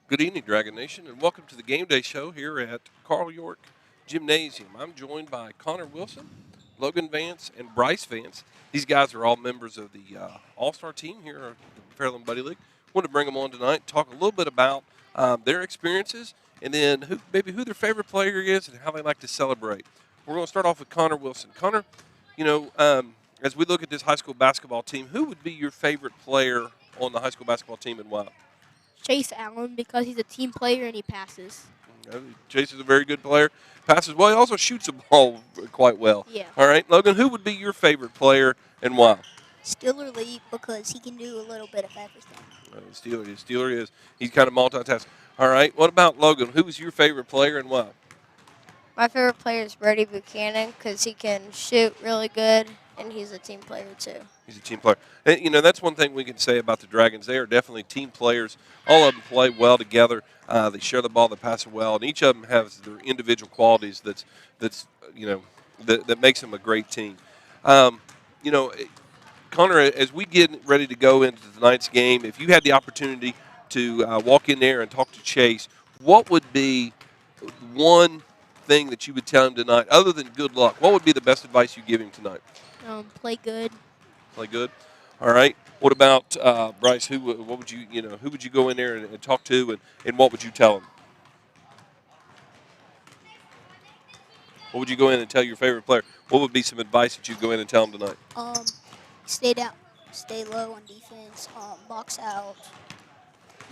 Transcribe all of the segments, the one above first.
Good evening, Dragon Nation, and welcome to the Game Day show here at Carl York Gymnasium. I'm joined by Connor Wilson, Logan Vance, and Bryce Vance. These guys are all members of the All-Star team here at the Fairland Buddy League. Wanted to bring them on tonight, talk a little bit about their experiences, and then who their favorite player is and how they like to celebrate. We're going to start off with Connor Wilson. Connor, you know, as we look at this high school basketball team, who would be your favorite player on the high school basketball team and why? Chase Allen because he's a team player and he passes. Chase is a very good player. Passes well. He also shoots the ball quite well. Yeah. All right, Logan, who would be your favorite player and why? Steeler Lee because he can do a little bit of everything. Steeler is. He's kind of multitasking. All right, what about Logan? Who is your favorite player and why? My favorite player is Brady Buchanan because he can shoot really good, and he's a team player too. He's a team player. And, that's one thing we can say about the Dragons. They are definitely team players. All of them play well together. They share the ball, they pass it well, and each of them has their individual qualities that makes them a great team. Connor, as we get ready to go into tonight's game, if you had the opportunity to walk in there and talk to Chase, what would be one thing that you would tell him tonight, other than good luck? What would be the best advice you give him tonight? Play good. Play good. All right. What about Bryce? Who would you go in there and talk to, and what would you tell him? What would you go in and tell your favorite player? What would be some advice that you'd go in and tell him tonight? Stay down, stay low on defense, box out,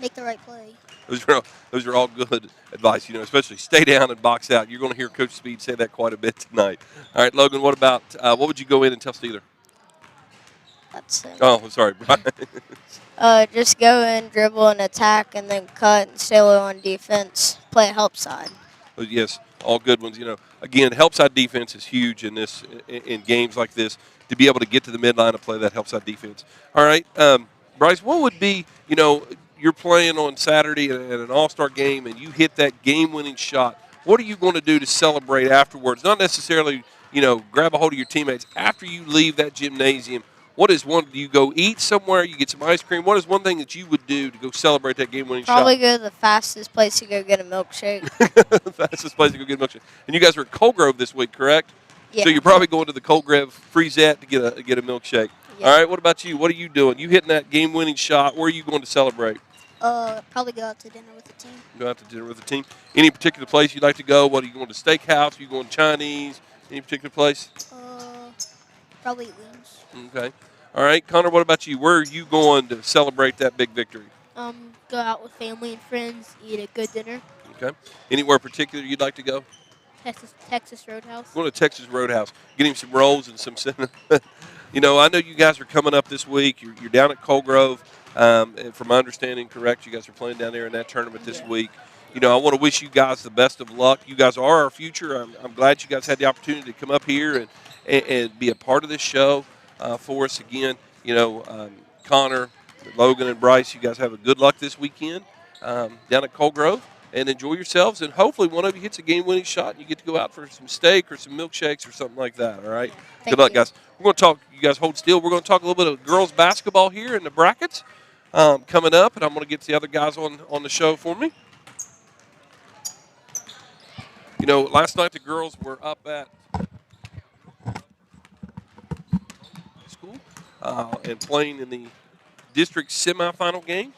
make the right play. Those are all good advice, especially stay down and box out. You're going to hear Coach Speed say that quite a bit tonight. All right, Logan, what about what would you go in and tell Steeler? That's it. Oh, I'm sorry, Brian. Just go in, dribble, and attack, and then cut and stay low on defense. Play help side. Yes, all good ones. Again, help side defense is huge in games like this to be able to get to the midline and play that help side defense. All right, Bryce, what would be, you're playing on Saturday at an all-star game and you hit that game-winning shot. What are you going to do to celebrate afterwards? Not necessarily, grab a hold of your teammates. After you leave that gymnasium, what is one? Do you go eat somewhere? You get some ice cream? What is one thing that you would do to go celebrate that game-winning shot? Probably go to the fastest place to go get a milkshake. Fastest place to go get a milkshake. And you guys are at Cold Grove this week, correct? Yeah. So you're probably going to the Cold Grove Freezette to get a milkshake. Yeah. All right. What about you? What are you doing? You hitting that game-winning shot? Where are you going to celebrate? Probably go out to dinner with the team. Go out to dinner with the team. Any particular place you'd like to go? What are you going to steakhouse? Are you going Chinese? Any particular place? Probably wings. Okay. All right, Connor. What about you? Where are you going to celebrate that big victory? Go out with family and friends, eat a good dinner. Okay. Anywhere particular you'd like to go? Texas Roadhouse. Going to Texas Roadhouse. Get him some rolls and some cinnamon. I know you guys are coming up this week. You're down at Cold Grove. And from my understanding, correct, you guys are playing down there in that tournament this week. I want to wish you guys the best of luck. You guys are our future. I'm glad you guys had the opportunity to come up here and be a part of this show for us again. Connor, Logan, and Bryce, you guys have a good luck this weekend down at Cold Grove. And enjoy yourselves, and hopefully one of you hits a game-winning shot, and you get to go out for some steak or some milkshakes or something like that, all right? Good luck, guys. We're going to talk, you guys hold still, we're going to talk a little bit of girls basketball here in the brackets coming up, and I'm going to get the other guys on the show for me. Last night the girls were up at school and playing in the district semifinal game.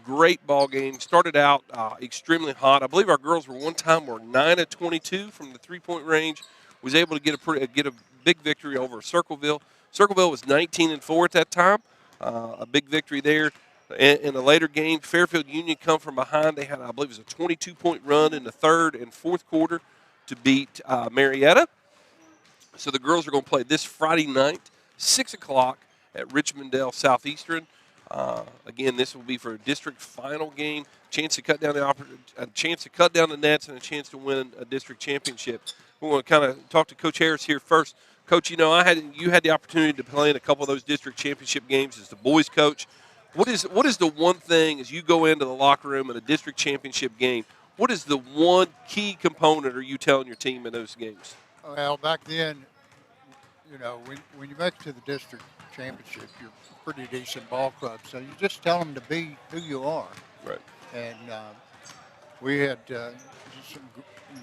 Great ball game. Started out extremely hot. I believe our girls were 9 of 22 from the three-point range. Was able to get a big victory over Circleville. Circleville was 19-4 at that time. A big victory there. In the later game, Fairfield Union come from behind. They had, I believe, it was a 22-point run in the third and fourth quarter to beat Marietta. So the girls are going to play this Friday night, 6 o'clock at Richmondale Southeastern. Again, this will be for a district final game. Chance to cut down the nets and a chance to win a district championship. We want to kind of talk to Coach Harris here first. Coach, you had the opportunity to play in a couple of those district championship games as the boys coach. What is the one thing as you go into the locker room in a district championship game? What is the one key component are you telling your team in those games? Well, back then, when you make it to the district championship, you're a pretty decent ball club. So you just tell them to be who you are. Right. And we had some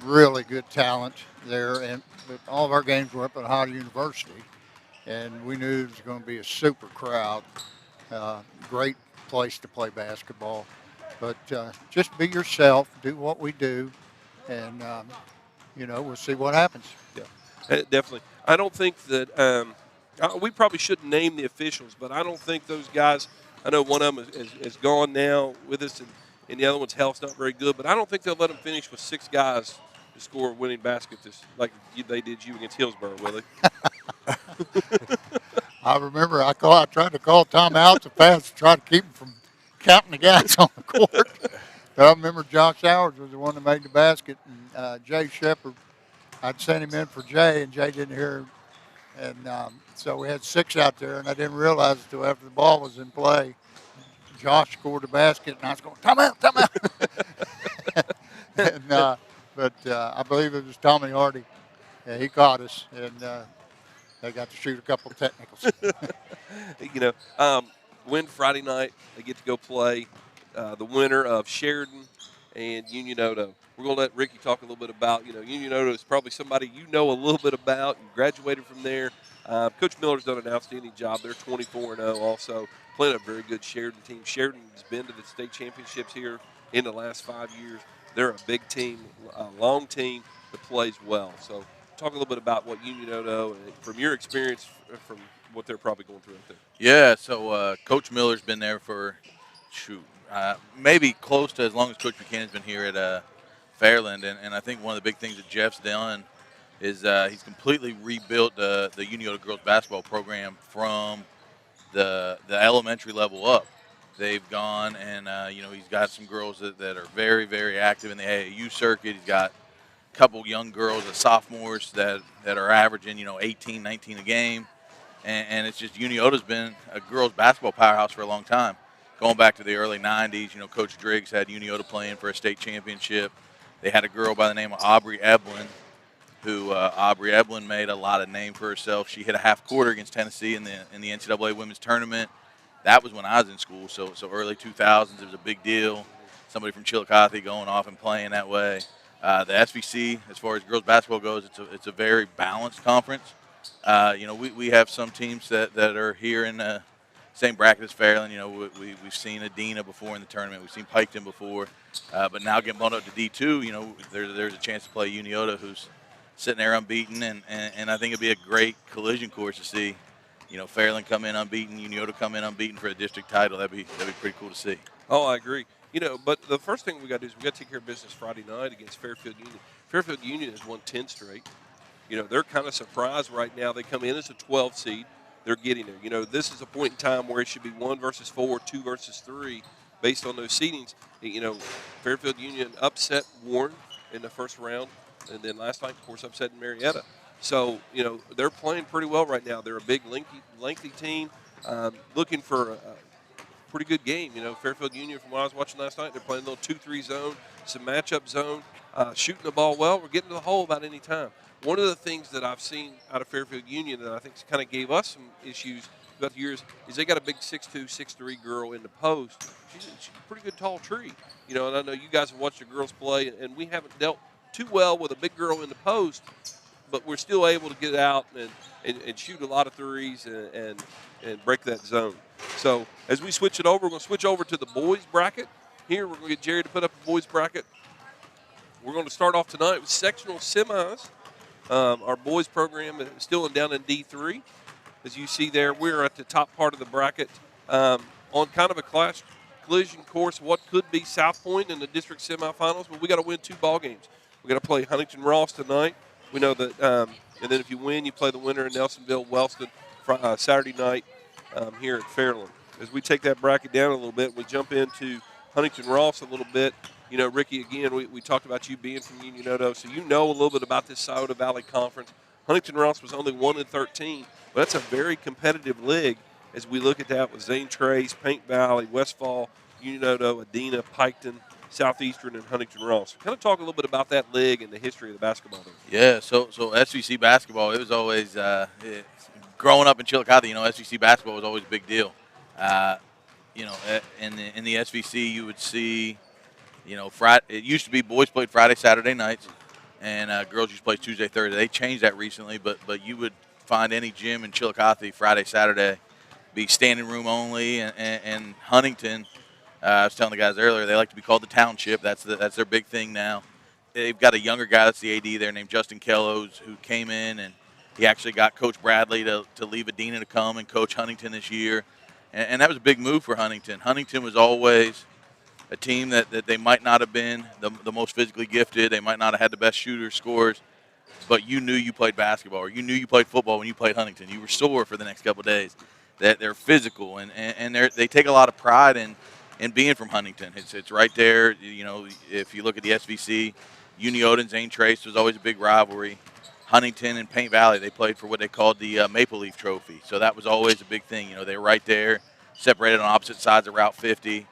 really good talent there, and but all of our games were up at Ohio University, and we knew it was going to be a super crowd. Great place to play basketball, but just be yourself, do what we do, and we'll see what happens. Yeah, definitely. I don't think that we probably shouldn't name the officials, but I don't think those guys. I know one of them is gone now with us, and the other one's health's not very good. But I don't think they'll let them finish with 6 guys to score a winning basket, like they did you against Hillsborough, will they? I remember I tried to call timeouts to pass to try to keep them from counting the guys on the court. But I remember Josh Howard was the one that made the basket, and Jay Shepard, I'd sent him in for Jay, and Jay didn't hear him. And so we had 6 out there, and I didn't realize it until after the ball was in play. Josh scored the basket, and I was going, timeout, timeout. But I believe it was Tommy Hardy. Yeah, he caught us, and they got to shoot a couple of technicals. Win Friday night. They get to go play the winner of Sheridan and Union Odo. We're going to let Ricky talk a little bit about, Union Odo is probably somebody you know a little bit about. You graduated from there. Coach Miller's done an outstanding job. They're 24-0 also, playing a very good Sheridan team. Sheridan's been to the state championships here in the last 5 years. They're a big team, a long team that plays well. So talk a little bit about what Union Odo, and from your experience, from what they're probably going through out there. Yeah, so Coach Miller's been there for, maybe close to as long as Coach Buchanan's been here at Fairland. And I think one of the big things that Jeff's done is he's completely rebuilt the Union Odo girls basketball program from the elementary level up. They've gone and, he's got some girls that are very, very active in the AAU circuit. He's got a couple young girls, the sophomores, that are averaging, 18, 19 a game. And it's just Union Odo's been a girls basketball powerhouse for a long time. Going back to the early 90s, Coach Driggs had Union Odo playing for a state championship. They had a girl by the name of Aubrey Eblin, who Aubrey Eblin made a lot of name for herself. She hit a half quarter against Tennessee in the NCAA women's tournament. That was when I was in school, so early 2000s. It was a big deal. Somebody from Chillicothe going off and playing that way. The SVC, as far as girls basketball goes, it's a very balanced conference. We have some teams that are here in the same bracket as Fairland. We've seen Adina before in the tournament. We've seen Piketon before. But now getting bumped up to D2, there's a chance to play Union Odo, who's sitting there unbeaten. And I think it'd be a great collision course to see, Fairland come in unbeaten, Union Odo come in unbeaten for a district title. That'd be pretty cool to see. Oh, I agree. But the first thing we got to do is we got to take care of business Friday night against Fairfield Union. Fairfield Union has won 10 straight. They're kind of surprised right now. They come in as a 12 seed. They're getting there. This is a point in time where it should be 1 versus 4, 2 versus 3, based on those seedings. Fairfield Union upset Warren in the first round, and then last night, of course, upset Marietta. So, they're playing pretty well right now. They're a big, lengthy team, looking for a pretty good game. Fairfield Union, from what I was watching last night, they're playing a little 2-3 zone, some matchup zone, shooting the ball well. We're getting to the hole about any time. One of the things that I've seen out of Fairfield Union that I think kind of gave us some issues throughout the years is they got a big 6'2", 6'3" girl in the post. She's a pretty good tall tree. And I know you guys have watched the girls play, and we haven't dealt too well with a big girl in the post, but we're still able to get out and shoot a lot of threes and break that zone. So as we switch it over, we're going to switch over to the boys bracket. Here we're going to get Jerry to put up the boys bracket. We're going to start off tonight with sectional semis. Our boys program is still down in D3. As you see there, we're at the top part of the bracket on kind of a class collision course, what could be South Point in the district semifinals, but we got to win 2 ball games. We got to play Huntington Ross tonight. We know that, and then if you win, you play the winner in Nelsonville, Wellston, Saturday night here at Fairland. As we take that bracket down a little bit, we jump into Huntington Ross a little bit. Ricky, again, we talked about you being from Union Odo, so you know a little bit about this Scioto Valley Conference. Huntington Ross was only 1-13, but that's a very competitive league as we look at that with Zane Trace, Paint Valley, Westfall, Union Odo, Adina, Piketon, Southeastern, and Huntington Ross. Kind of talk a little bit about that league and the history of the basketball league. Yeah, so SVC basketball, it was always growing up in Chillicothe, SVC basketball was always a big deal. In the SVC, you would see, Friday. It used to be boys played Friday, Saturday nights, and girls used to play Tuesday, Thursday. They changed that recently, but you would find any gym in Chillicothe Friday, Saturday be standing room only, and Huntington. I was telling the guys earlier they like to be called the Township. That's their big thing now. They've got a younger guy that's the AD there named Justin Kellos who came in, and he actually got Coach Bradley to leave Adina to come and coach Huntington this year, and that was a big move for Huntington. Huntington was always a team that they might not have been the most physically gifted. They might not have had the best shooter scores, but you knew you played basketball or you knew you played football when you played Huntington. You were sore for the next couple of days. That they're physical and they take a lot of pride in being from Huntington. It's right there. If you look at the SVC, Unioden and Zane Trace was always a big rivalry. Huntington and Paint Valley, they played for what they called the Maple Leaf Trophy. So that was always a big thing. They were right there, separated on opposite sides of Route 50.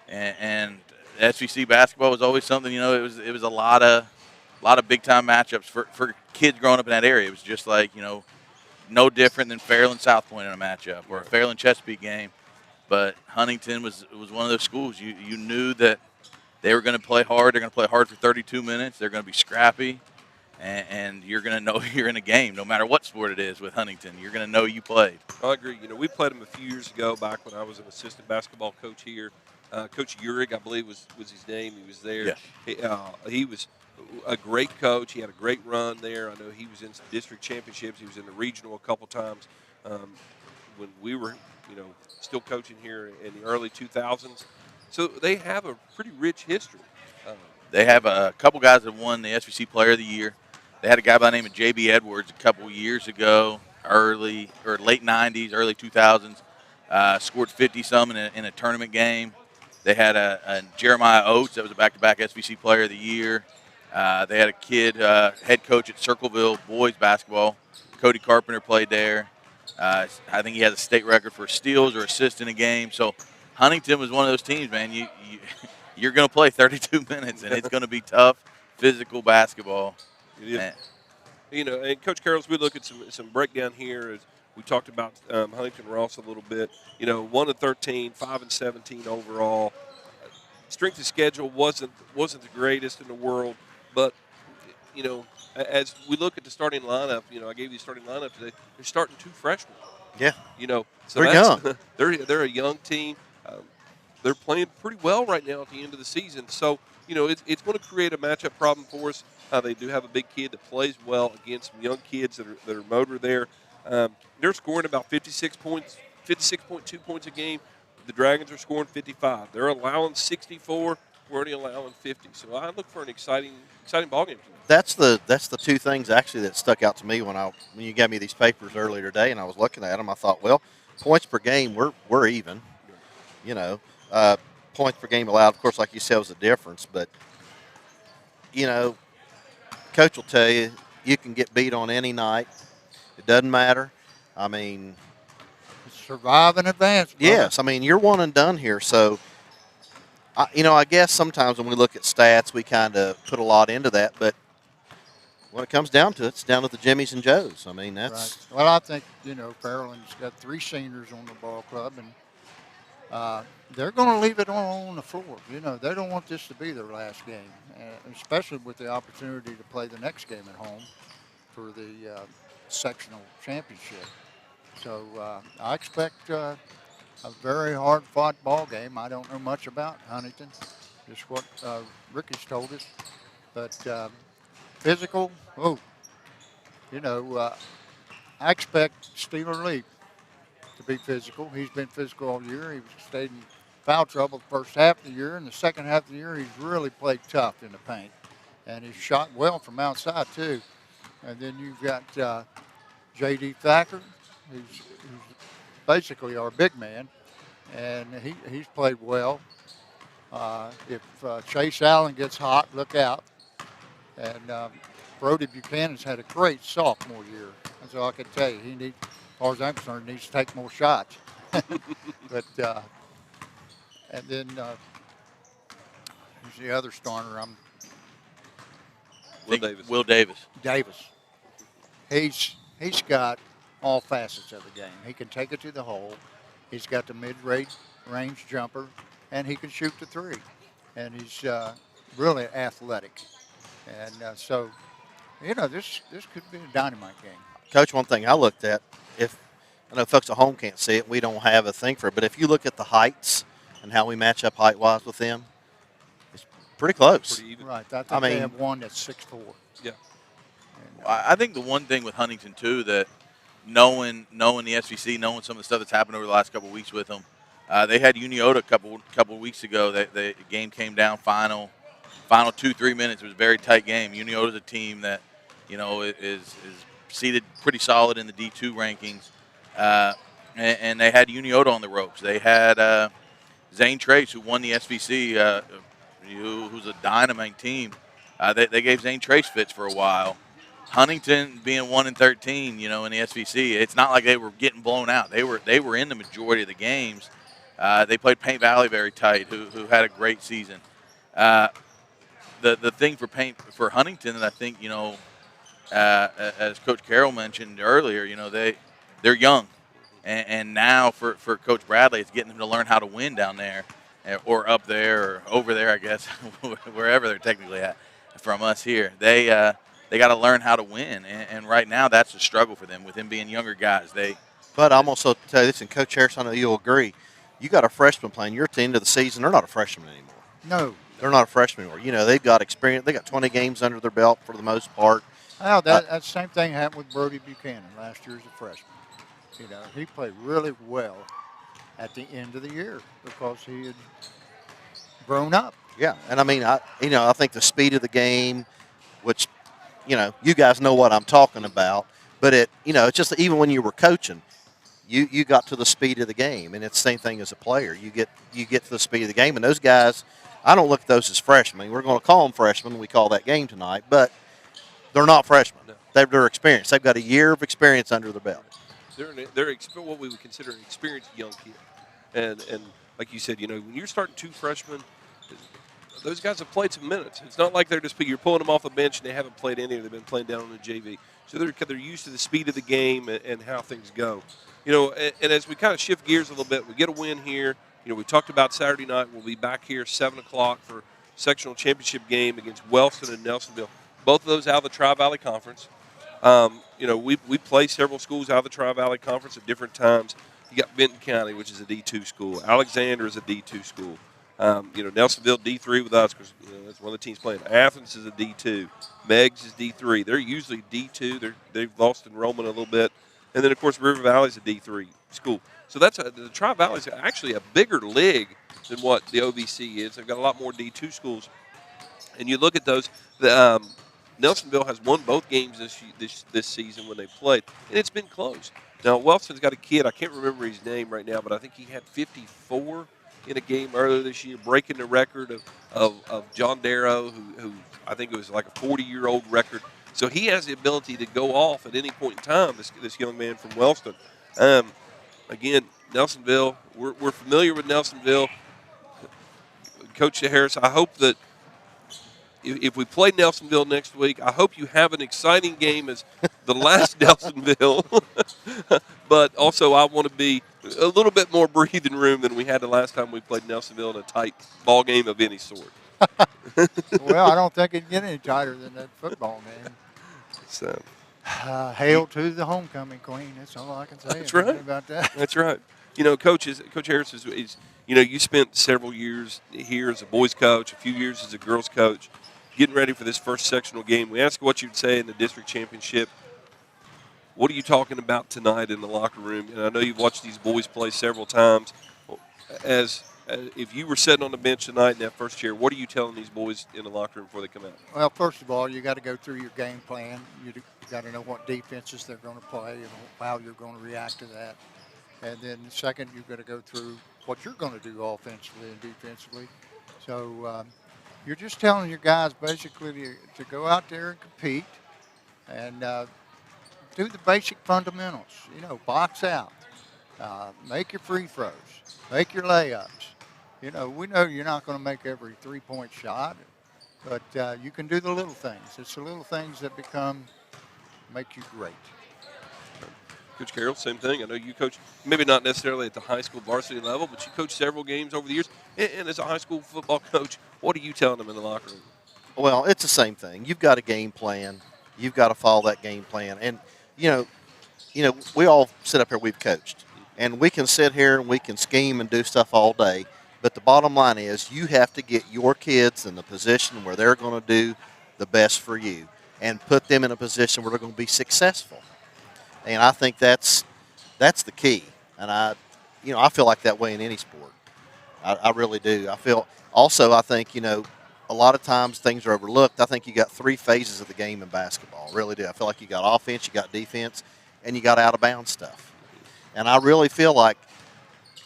And SVC basketball was always something. It was a lot of big time matchups for kids growing up in that area. It was just like no different than Fairland South Point in a matchup or a Fairland Chesapeake game. But Huntington was one of those schools you knew that they were going to play hard. They're going to play hard for 32 minutes. They're going to be scrappy, and you're going to know you're in a game no matter what sport it is with Huntington. You're going to know you played. I agree. We played them a few years ago back when I was an assistant basketball coach here. Coach Urig, I believe, was his name. He was there. Yeah. He was a great coach. He had a great run there. I know he was in some district championships. He was in the regional a couple times when we were, still coaching here in the early 2000s. So they have a pretty rich history. They have a couple guys that won the SVC Player of the Year. They had a guy by the name of J.B. Edwards a couple years ago, late 90s, early 2000s. Scored 50-some in a tournament game. They had a Jeremiah Oates that was a back-to-back SVC Player of the Year. They had a kid, head coach at Circleville boys basketball. Cody Carpenter played there. I think he has a state record for steals or assists in a game. So Huntington was one of those teams, man. You're going to play 32 minutes, and it's going to be tough, physical basketball. It is. And Coach Carroll's, we look at some breakdown here. As we talked about Huntington Ross a little bit. 1-13, 5-17 overall. Strength of schedule wasn't the greatest in the world, but as we look at the starting lineup, I gave you the starting lineup today. They're starting 2 freshmen. Yeah. So they're young. They're a young team. They're playing pretty well right now at the end of the season. So it's going to create a matchup problem for us. They do have a big kid that plays well against some young kids that are motor there. They're scoring about 56 points, 56.2 points a game. The Dragons are scoring 55. They're allowing 64. We're already allowing 50. So I look for an exciting ball game tonight. That's the 2 things actually that stuck out to me when you gave me these papers earlier today, and I was looking at them. I thought, well, points per game we're even. Points per game allowed, of course, like you said, was the difference. But Coach will tell you can get beat on any night. It doesn't matter. I mean, survive and advance. Brother. Yes, I mean you're one and done here. So, I guess sometimes when we look at stats, we kind of put a lot into that. But when it comes down to it, it's down to the Jimmies and Joes. I mean that's. Right. Well, I think Fairland's got 3 seniors on the ball club, and they're going to leave it on the floor. They don't want this to be their last game, especially with the opportunity to play the next game at home for the sectional championship. So I expect a very hard-fought ball game. I don't know much about Huntington, just what Ricky's told us. But physical, I expect Steeler Lee to be physical. He's been physical all year. He stayed in foul trouble the first half of the year. And the second half of the year, he's really played tough in the paint. And he's shot well from outside, too. And then you've got J.D. Thacker, who's basically our big man. And he's played well. If Chase Allen gets hot, look out. And Brody Buchanan's had a great sophomore year. That's all I can tell you. He needs, as far as I'm concerned, needs to take more shots. But and then who's the other starter? Will Davis. Davis. He's got all facets of the game. He can take it to the hole. He's got the mid-range jumper, and he can shoot the 3. and he's really athletic. And so, this could be a dynamite game. Coach, one thing I looked at, if I know folks at home can't see it, we don't have a thing for it, but if you look at the heights and how we match up height-wise with them, it's pretty close. Pretty even. Right. I think they have one that's 6'4". Yeah. And, I think the one thing with Huntington too, that knowing the SVC, knowing some of the stuff that's happened over the last couple of weeks with them, they had Uniota a couple of weeks ago. The game came down final 2-3 minutes. It was a very tight game. Uniota's a team that is seated pretty solid in the D2 rankings, and they had Uniota on the ropes. They had Zane Trace, who won the SVC, who's a dynamite team. They gave Zane Trace fits for a while. Huntington being 1-13, in the SVC, it's not like they were getting blown out. They were in the majority of the games. They played Paint Valley very tight, who had a great season. The thing for Huntington that I think as Coach Carroll mentioned earlier, they're young, and now for Coach Bradley, it's getting them to learn how to win down there, or up there, or over there, I guess, wherever they're technically at. From us here, they got to learn how to win, and right now that's a struggle for them with them being younger guys. But I'm also tell you this, and Coach Harris, I know you'll agree. You got a freshman playing. You're at the end of the season. They're not a freshman anymore. no. They're not a freshman anymore. They've got experience. They got 20 games under their belt for the most part. Well, that the same thing happened with Brody Buchanan last year as a freshman. He played really well at the end of the year because he had grown up. Yeah, and I mean, I think the speed of the game, which, you guys know what I'm talking about, but it's just even when you were coaching, you got to the speed of the game, and it's the same thing as a player. You get to the speed of the game, and those guys, I don't look at those as freshmen. We're going to call them freshmen when we call that game tonight, but they're not freshmen. No. They're experienced. They've got a year of experience under their belt. They're what we would consider an experienced young kid, and like you said, when you're starting two freshmen, those guys have played some minutes. It's not like you're pulling them off the bench and they haven't played any. They've been playing down on the JV, so they're used to the speed of the game and how things go. And as we kind of shift gears a little bit, we get a win here. We talked about Saturday night. We'll be back here 7 o'clock for sectional championship game against Wellston and Nelsonville. Both of those out of the Tri-Valley Conference. We play several schools out of the Tri-Valley Conference at different times. You got Benton County, which is a D2 school. Alexander is a D2 school. Nelsonville D3 with us because that's one of the teams playing. Athens is a D2. Meigs is D3. They're usually D2. They've lost enrollment a little bit. And then, of course, River Valley is a D3 school. So the Tri-Valley is actually a bigger league than what the OVC is. They've got a lot more D2 schools. And you look at those, Nelsonville has won both games this season when they played, and it's been close. Now, Wellston's got a kid. I can't remember his name right now, but I think he had 54 in a game earlier this year, breaking the record of John Darrow, who I think it was like a 40-year-old record. So he has the ability to go off at any point in time, this young man from Wellston. Again, Nelsonville, we're familiar with Nelsonville. Coach Harris, I hope that if we play Nelsonville next week, I hope you have an exciting game as the last Nelsonville. But also I want to be a little bit more breathing room than we had the last time we played Nelsonville in a tight ball game of any sort. Well, I don't think it'd get any tighter than that football game. So, hail to the homecoming queen. That's all I can say that's right about that. That's right. Coach Harris is you spent several years here as a boys coach, a few years as a girls coach, getting ready for this first sectional game. We asked what you'd say in the district championship. What are you talking about tonight in the locker room? And I know you've watched these boys play several times. If you were sitting on the bench tonight in that first chair, what are you telling these boys in the locker room before they come out? Well, first of all, you got to go through your game plan. You got to know what defenses they're going to play and how you're going to react to that. And then second, you've got to go through what you're going to do offensively and defensively. So you're just telling your guys basically to go out there and compete and do the basic fundamentals. Box out, make your free throws, make your layups. We know you're not going to make every three-point shot, but you can do the little things. It's the little things that make you great. Coach Carroll, same thing. I know you coach, maybe not necessarily at the high school varsity level, but you coach several games over the years. And as a high school football coach, what are you telling them in the locker room? Well, it's the same thing. You've got a game plan. You've got to follow that game plan. And we all sit up here. We've coached, and we can sit here and we can scheme and do stuff all day. But the bottom line is, you have to get your kids in the position where they're going to do the best for you, and put them in a position where they're going to be successful. And I think that's the key. And I feel like that way in any sport. I really do. I think, a lot of times things are overlooked. I think you got 3 phases of the game in basketball. I really do. I feel like you got offense, you got defense, and you got out of bounds stuff. And I really feel like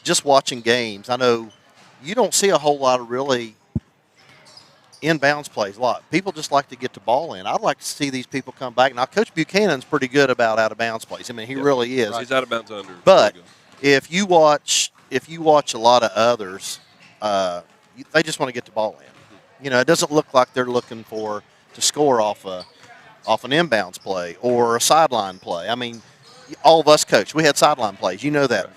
just watching games, I know you don't see a whole lot of really inbounds plays. A lot. People just like to get the ball in. I'd like to see these people come back. Now, Coach Buchanan's pretty good about out of bounds plays. I mean, he really is. He's out of bounds under. But if you watch a lot of others, they just want to get the ball in. It doesn't look like they're looking to score off an inbounds play or a sideline play. I mean, all of us coach, we had sideline plays. You know that.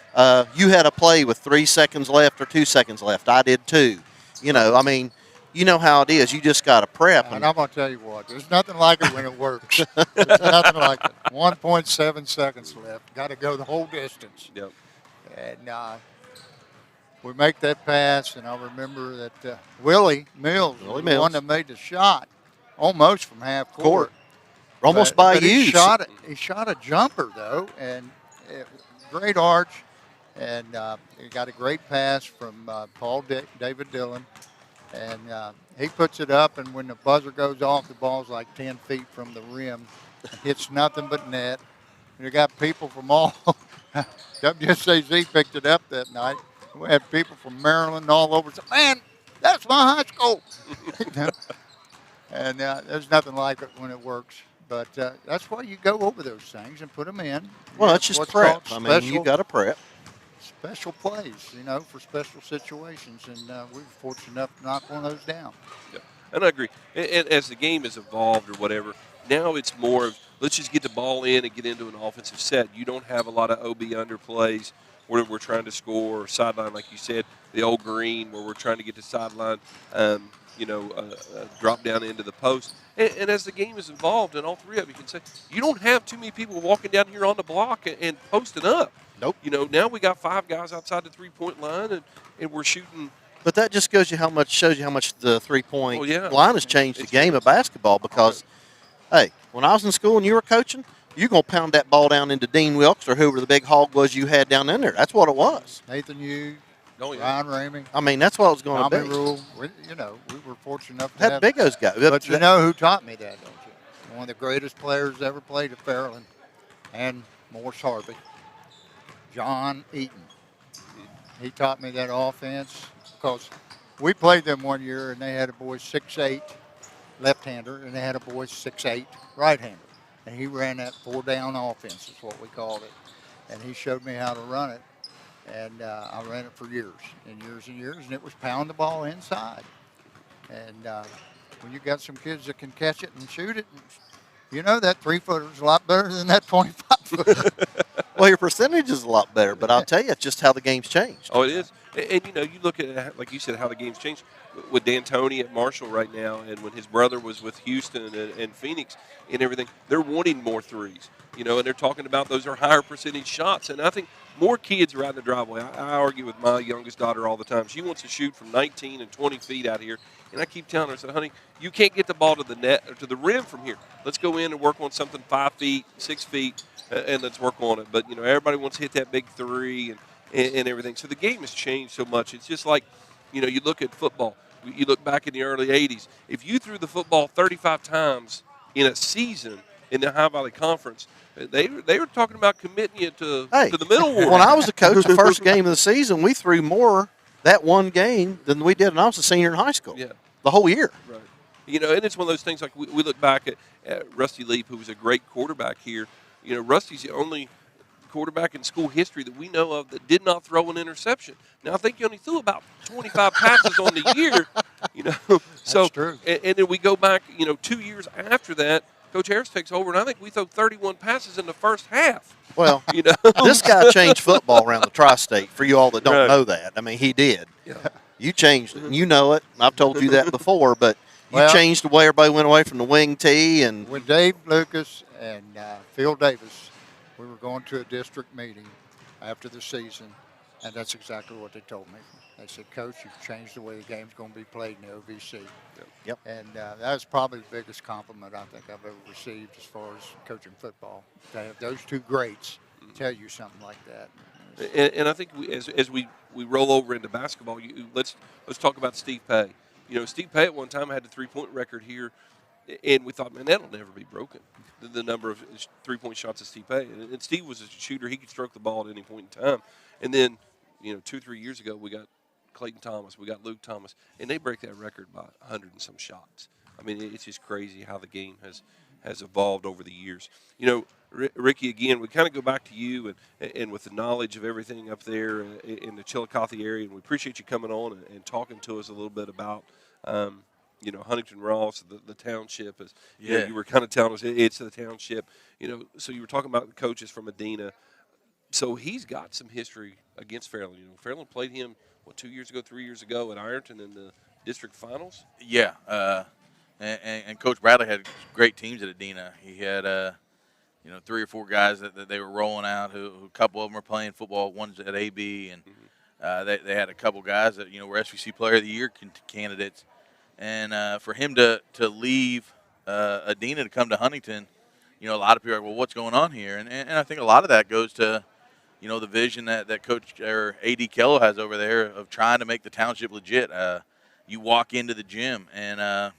You had a play with 3 seconds left or 2 seconds left. I did too. I mean, you know how it is. You just got to prep. And I'm going to tell you what, there's nothing like it when it works. There's nothing like it. 1.7 seconds left. Got to go the whole distance. Yep. And we make that pass, and I remember that Willie Mills was the one that made the shot almost from half court. Almost by but you. He shot a jumper, though, and great arch. And he got a great pass from David Dillon. And he puts it up, and when the buzzer goes off, the ball's like 10 feet from the rim. It hits nothing but net. And you got people from all WSAZ picked it up that night. We had people from Maryland all over. Said, man, that's my high school. And there's nothing like it when it works. But that's why you go over those things and put them in. Well, that's just prep. I mean, you got to prep. Special plays, for special situations. And we were fortunate enough to knock one of those down. Yeah. And I agree. And as the game has evolved or whatever, now it's more of let's just get the ball in and get into an offensive set. You don't have a lot of OB underplays where we're trying to score or sideline, like you said, the old green where we're trying to get the sideline, drop down into the post. And as the game is involved, and all three of you can say, you don't have too many people walking down here on the block and posting up. Nope. Now we got 5 guys outside the 3-point line, and we're shooting. But that just shows you how much the 3-point line has changed the game of basketball because, hey, when I was in school and you were coaching, you're going to pound that ball down into Dean Wilkes or whoever the big hog was you had down in there. That's what it was. Nathan Hughes, Ryan Ramey. I mean, that's what it was going to be. Rule. We were fortunate enough to have have big those guys. But you know who taught me that, don't you? One of the greatest players ever played at Fairland and Morris Harvey, John Eaton. He taught me that offense because we played them one year, and they had a boy 6'8", left-hander, and they had a boy 6'8", right-hander. And he ran that 4-down offense is what we called it. And he showed me how to run it. And I ran it for years and years and years, and it was pound the ball inside. And when you got some kids that can catch it and shoot it, that 3-footer is a lot better than that 25-footer. Well, your percentage is a lot better, but I'll tell you, it's just how the game's changed. Oh, it is. And you look at, like you said, how the game's changed with D'Antoni at Marshall right now, and when his brother was with Houston and Phoenix and everything, they're wanting more threes, and they're talking about those are higher percentage shots. And I think more kids are out in the driveway. I argue with my youngest daughter all the time. She wants to shoot from 19 and 20 feet out here. And I keep telling her, I said, honey, you can't get the ball to the net or to the rim from here. Let's go in and work on something 5 feet, 6 feet, and let's work on it. But, everybody wants to hit that big three and everything. So the game has changed so much. It's just like, you look at football. You look back in the early 80s. If you threw the football 35 times in a season in the High Valley Conference, they were talking about committing you to the middle war. When I was a coach, the first game of the season, we threw more that one game than we did when I was a senior in high school. Yeah. The whole year. Right. And it's one of those things like we look back at Rusty Leap, who was a great quarterback here. Rusty's the only quarterback in school history that we know of that did not throw an interception. Now, I think he only threw about 25 passes on the year, So, That's true. And then we go back, 2 years after that, Coach Harris takes over, and I think we throw 31 passes in the first half. Well, You know, this guy changed football around the tri-state. For you all that don't Right. know that, I mean, he did. Yeah. You changed it. You know it. I've told you that before, but you Well- changed the way everybody went away from the wing tee and When Dave Lucas and Phil Davis, we were going to a district meeting after the season, and that's exactly what they told me. They said, Coach, you've changed the way the game's going to be played in the OVC. Yep. And that was probably the biggest compliment I think I've ever received as far as coaching football. To have those two greats tell you something like that. And I think as we roll over into basketball, let's talk about Steve Pay. You know, Steve Pay at one time had the 3-point record here, and we thought, man, that'll never be broken. The number of 3-point shots of Steve Pay. And Steve was a shooter; he could stroke the ball at any point in time. And then, 2-3 years ago, we got Clayton Thomas, we got Luke Thomas, and they break that record by 100 and some shots. I mean, it's just crazy how the game has evolved over the years. Ricky, again, we kind of go back to you and with the knowledge of everything up there in the Chillicothe area, and we appreciate you coming on and talking to us a little bit about, Huntington Ross, the township. You were kind of telling us it's the township. So you were talking about the coaches from Medina. So he's got some history against Fairland. Fairland played him, 3 years ago at Ironton in the district finals? Yeah. And Coach Bradley had great teams at Adena. He had, 3 or 4 guys that they were rolling out who a couple of them were playing football, one's at AB, and they had a couple guys that, were SVC Player of the Year candidates. And for him to leave Adena to come to Huntington, a lot of people are like, well, what's going on here? And I think a lot of that goes to, the vision that Coach or AD Kello has over there of trying to make the township legit. You walk into the gym, and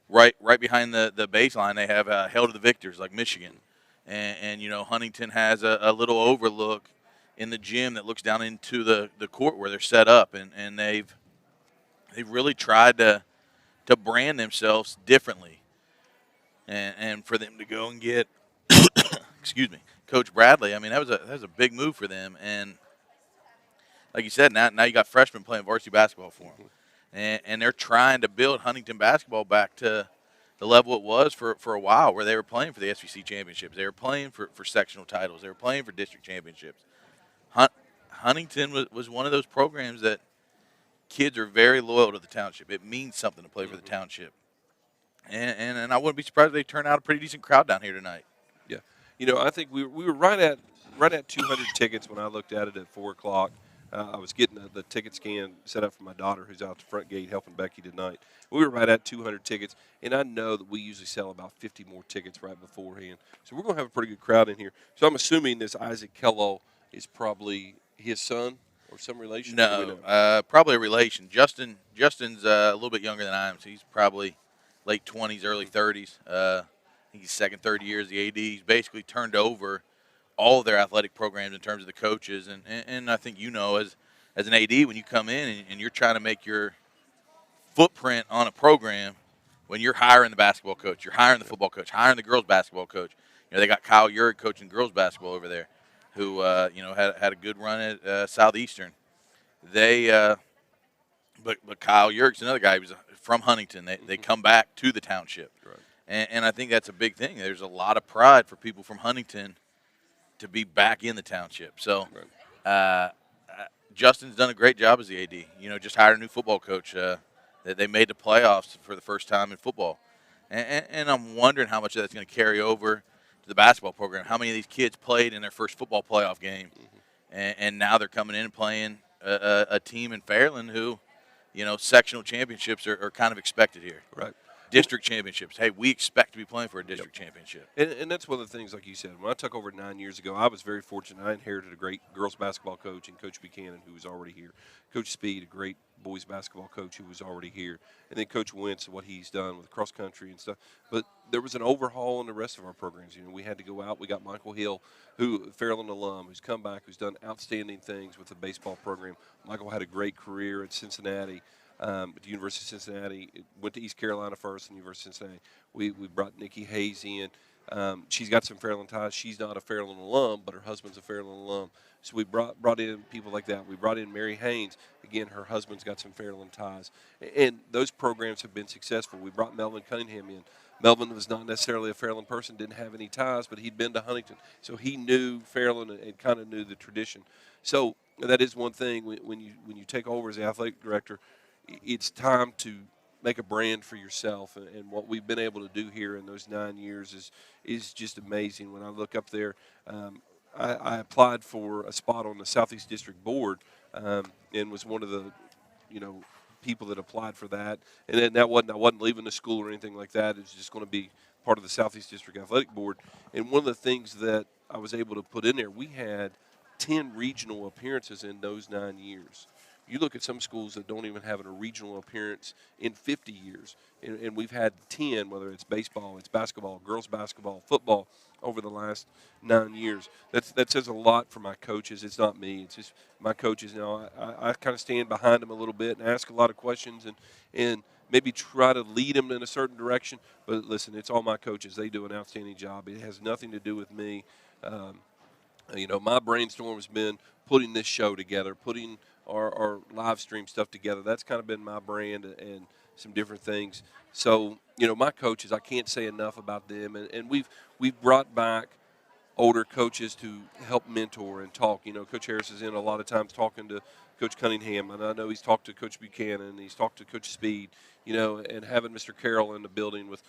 right behind the baseline, they have Hail to the Victors, like Michigan. And Huntington has a little overlook in the gym that looks down into the court where they're set up. And they've really tried to brand themselves differently. And for them to go and get, excuse me, Coach Bradley, I mean, that was a big move for them. And like you said, now you got freshmen playing varsity basketball for them. And they're trying to build Huntington basketball back to the level it was for a while, where they were playing for the SVC championships. They were playing for sectional titles. They were playing for district championships. Huntington was one of those programs that kids are very loyal to the township. It means something to play for the township. And I wouldn't be surprised if they turn out a pretty decent crowd down here tonight. Yeah. I think we were right at 200 tickets when I looked at it at 4 o'clock. I was getting the ticket scan set up for my daughter, who's out the front gate helping Becky tonight. We were right at 200 tickets, and I know that we usually sell about 50 more tickets right beforehand. So we're going to have a pretty good crowd in here. So I'm assuming this Isaac Kello is probably his son or some relation? No, probably a relation. Justin's a little bit younger than I am, so he's probably late 20s, early 30s. I think he's second, third year as the AD. He's basically turned over all of their athletic programs in terms of the coaches. And I think as an AD, when you come in and you're trying to make your footprint on a program, when you're hiring the basketball coach, you're hiring the football coach, hiring the girls basketball coach. They got Kyle Urick coaching girls basketball over there, who had a good run at Southeastern. But Kyle Urick's another guy. He was from Huntington. They come back to the township. Right. And I think that's a big thing. There's a lot of pride for people from Huntington to be back in the township. So Justin's done a great job as the AD. Just hired a new football coach that they made the playoffs for the first time in football. And I'm wondering how much of that's going to carry over to the basketball program. How many of these kids played in their first football playoff game, and now they're coming in and playing a team in Fairland who, sectional championships are kind of expected here. Right. District championships. Hey, we expect to be playing for a district championship. And that's one of the things, like you said, when I took over 9 years ago, I was very fortunate. I inherited a great girls basketball coach in Coach Buchanan, who was already here. Coach Speed, a great boys basketball coach who was already here. And then Coach Wentz, what he's done with cross country and stuff. But there was an overhaul in the rest of our programs. We had to go out. We got Michael Hill, who Fairland alum, who's come back, who's done outstanding things with the baseball program. Michael had a great career at Cincinnati. at the University of Cincinnati. Went to East Carolina first, and University of Cincinnati. We brought Nikki Hayes in. She's got some Fairland ties. She's not a Fairland alum, but her husband's a Fairland alum. So we brought in people like that. We brought in Mary Haynes. Again, her husband's got some Fairland ties. And those programs have been successful. We brought Melvin Cunningham in. Melvin was not necessarily a Fairland person, didn't have any ties, but he'd been to Huntington. So he knew Fairland and kind of knew the tradition. So that is one thing when you take over as the athletic director, it's time to make a brand for yourself. And what we've been able to do here in those 9 years is just amazing. When I look up there, I applied for a spot on the Southeast District Board and was one of the, people that applied for that. And then I wasn't leaving the school or anything like that. It was just going to be part of the Southeast District Athletic Board. And one of the things that I was able to put in there, we had 10 regional appearances in those 9 years. You look at some schools that don't even have a regional appearance in 50 years, and we've had 10, whether it's baseball, it's basketball, girls basketball, football, over the last 9 years. That says a lot for my coaches. It's not me. It's just my coaches. I kind of stand behind them a little bit and ask a lot of questions and maybe try to lead them in a certain direction. But listen, it's all my coaches. They do an outstanding job. It has nothing to do with me. My brainstorm has been putting this show together, putting our live stream stuff together. That's kind of been my brand and some different things. So, my coaches, I can't say enough about them. And we've brought back older coaches to help mentor and talk. Coach Harris is in a lot of times talking to Coach Cunningham, and I know he's talked to Coach Buchanan, he's talked to Coach Speed, and having Mr. Carroll in the building with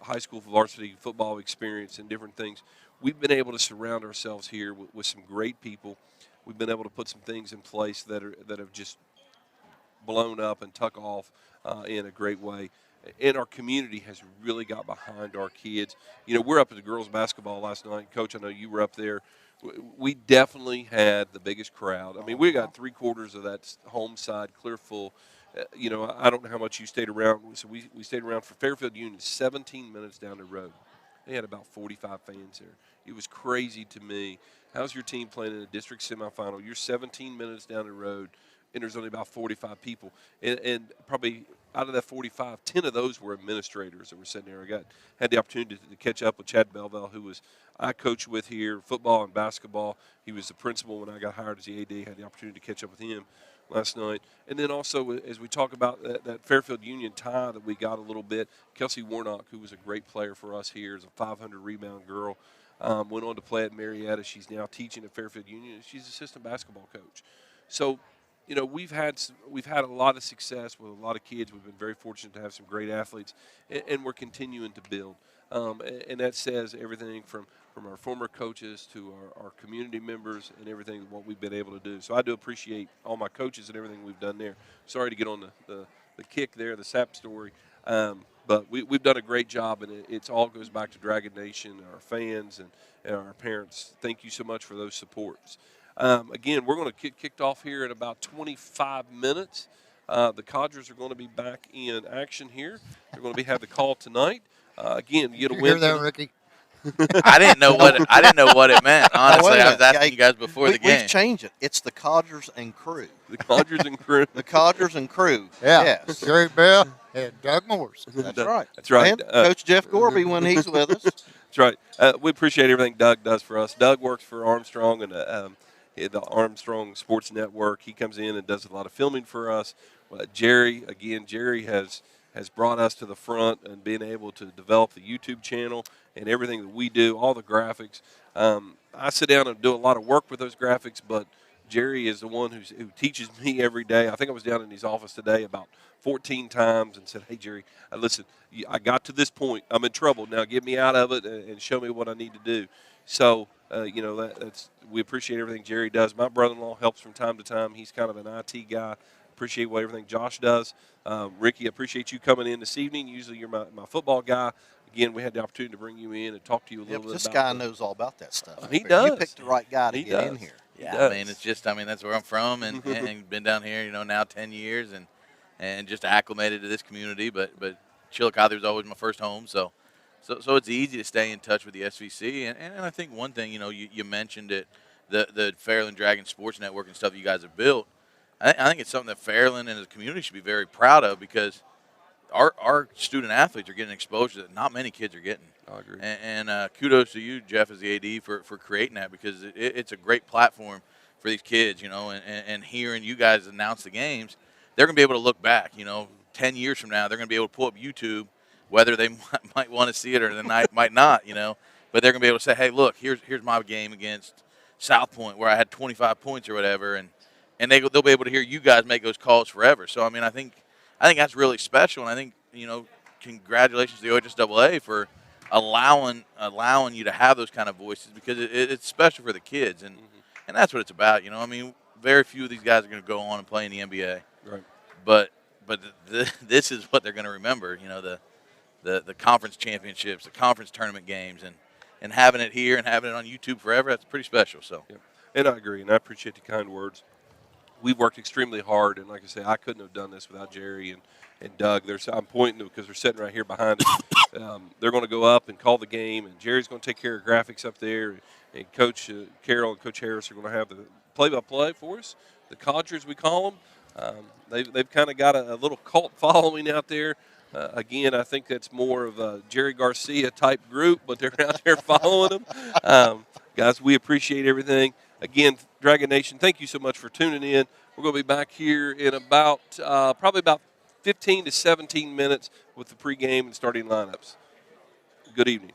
high school varsity football experience and different things. We've been able to surround ourselves here with some great people. We've been able to put some things in place that have just blown up and tuck off in a great way. And our community has really got behind our kids. We're up at the girls' basketball last night. Coach, I know you were up there. We definitely had the biggest crowd. I mean, we got 3/4 of that home side clear full. I don't know how much you stayed around. So we stayed around for Fairfield Union, 17 minutes down the road. They had about 45 fans there. It was crazy to me. How's your team playing in a district semifinal? You're 17 minutes down the road, and there's only about 45 people. And probably out of that 45, 10 of those were administrators that were sitting there. I had the opportunity to catch up with Chad Belville, who I coached with here, football and basketball. He was the principal when I got hired as the AD. Had the opportunity to catch up with him last night. And then also, as we talk about that Fairfield Union tie that we got a little bit, Kelsey Warnock, who was a great player for us here, is a 500 rebound girl, went on to play at Marietta. She's now teaching at Fairfield Union. She's assistant basketball coach. So, we've had a lot of success with a lot of kids. We've been very fortunate to have some great athletes, and we're continuing to build. And that says everything from our former coaches to our community members and everything what we've been able to do. So I do appreciate all my coaches and everything we've done there. Sorry to get on the kick there, the SAP story. But we've done a great job, and it all goes back to Dragon Nation, our fans, and our parents. Thank you so much for those supports. Again, we're going to get kicked off here in about 25 minutes. The Codgers are going to be back in action here. They're going to have the call tonight. Again, you get a win. Hear that, Ricky? I didn't know what it meant. Honestly, I was asking you guys before the game. We've changed it. It's the Codgers and Crew. The Codgers and Crew. The Codgers and Crew. Yeah. Yes. Jerry Bell and Doug Morris. That's right. That's right. And Coach Jeff Gorby when he's with us. That's right. We appreciate everything Doug does for us. Doug works for Armstrong and the Armstrong Sports Network. He comes in and does a lot of filming for us. Jerry has brought us to the front and being able to develop the YouTube channel and everything that we do, all the graphics. I sit down and do a lot of work with those graphics, but Jerry is the one who teaches me every day. I think I was down in his office today about 14 times and said, hey, Jerry, listen, I got to this point. I'm in trouble. Now get me out of it and show me what I need to do. So, we appreciate everything Jerry does. My brother-in-law helps from time to time. He's kind of an IT guy. Appreciate everything Josh does. Ricky, I appreciate you coming in this evening. Usually you're my football guy. Again, we had the opportunity to bring you in and talk to you a little bit This about guy knows all about that stuff. He does. You picked the right guy to get in here. Yeah, I mean, that's where I'm from and been down here, now 10 years and just acclimated to this community. But Chillicothe was always my first home, so it's easy to stay in touch with the SVC. And I think one thing, you mentioned it, the Fairland Dragon Sports Network and stuff you guys have built. I think it's something that Fairland and the community should be very proud of because our student athletes are getting exposure that not many kids are getting. I agree. And kudos to you, Jeff, as the AD, for creating that because it's a great platform for these kids, you know, and hearing you guys announce the games, they're going to be able to look back, you know, 10 years from now, they're going to be able to pull up YouTube, whether they might want to see it or they might not, you know, but they're going to be able to say, hey, look, here's my game against South Point where I had 25 points or whatever, and they'll be able to hear you guys make those calls forever. So, I mean, I think that's really special, and I think, you know, congratulations to the OHSAA for allowing you to have those kind of voices because it's special for the kids, and that's what it's about. You know, I mean, very few of these guys are going to go on and play in the NBA, Right. but this is what they're going to remember. You know, the conference championships, the conference tournament games, and having it here and having it on YouTube forever. That's pretty special. So, Yeah. And I agree, and I appreciate the kind words. We've worked extremely hard, and like I say, I couldn't have done this without Jerry and Doug. I'm pointing to because they're sitting right here behind us. They're going to go up and call the game, and Jerry's going to take care of graphics up there, and Coach Carroll and Coach Harris are going to have the play-by-play for us, the Codgers we call them. They've kind of got a little cult following out there. Again, I think that's more of a Jerry Garcia type group, but they're out there following them. Guys, we appreciate everything. Again, Dragon Nation, thank you so much for tuning in. We're going to be back here in probably about 15 to 17 minutes with the pregame and starting lineups. Good evening.